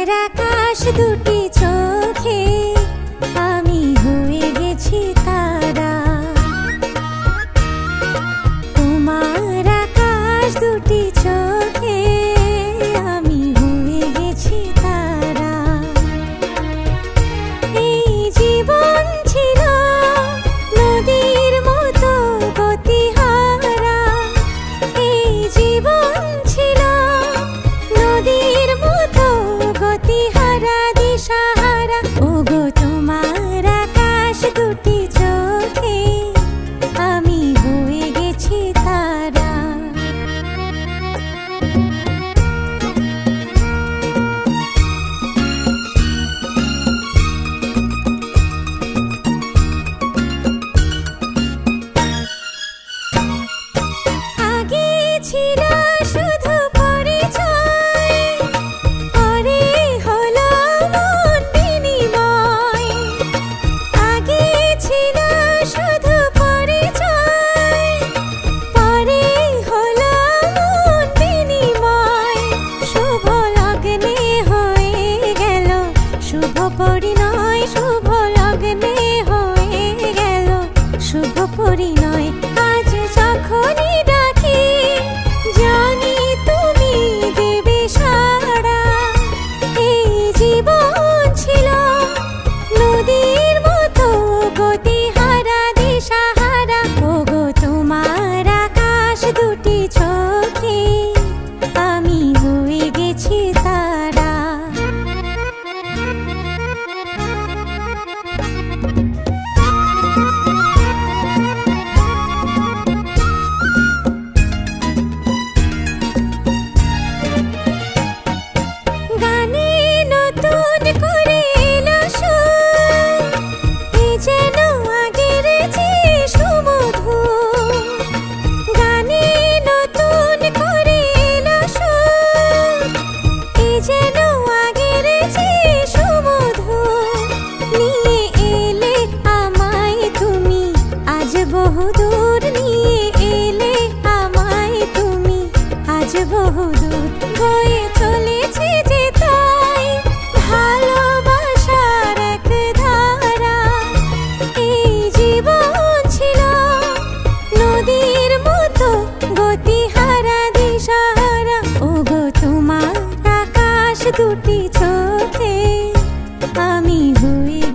তোমার আকাশ দুটি চোখে আমি হয়ে গেছি তারা। তোমার আকাশ দুটি চোখে আমি হয়ে গেছি তারা। এই জীবন ছিল নদীর মতো গতিহারা। এই জীবন ছিল নদীর মতো গতিহারা দিশাহারা। ওগো তোমার আকাশ দুটি চোখে আমি হয়ে গেছি তারা। আগে ছিল শুধু পরিচয়, পরে হলো মন বিনিময়। আগে ছিল শুধু পরিচয়, পরে হলো মন বিনিময়। শুভ লগ্নে হয়ে গেল শুভ পরিণয়। শুভ লগ্নে হয়ে গেল শুভ পরিণয়। আজ যখনই ডাকি জানি তুমি দেবে সাড়া। এই জীবন ছিল নদীর মতো গতিহারা দিশাহারা। ওগো তোমার আকাশ দুটি চোখে আমি হয়ে গেছি তারা। গানে নতুন করে এলো সুর, এ যেন আগের চেয়ে সুমধুর। গানে নতুন করে এলো সুর, এ যেন আগের চেয়ে সুমধুর। নিয়ে এলে আমায় তুমি আজ বহুদূর। নিয়ে এলে আমায় তুমি আজ বহুদূর। বয়ে চলেছে যে তাই ভালোবাসার এক ধারা। এই জীবন ছিল নদীর মতো গতিহারা দিশাহারা। ওগো তোমার আকাশ দুটি চোখে আমি হয়ে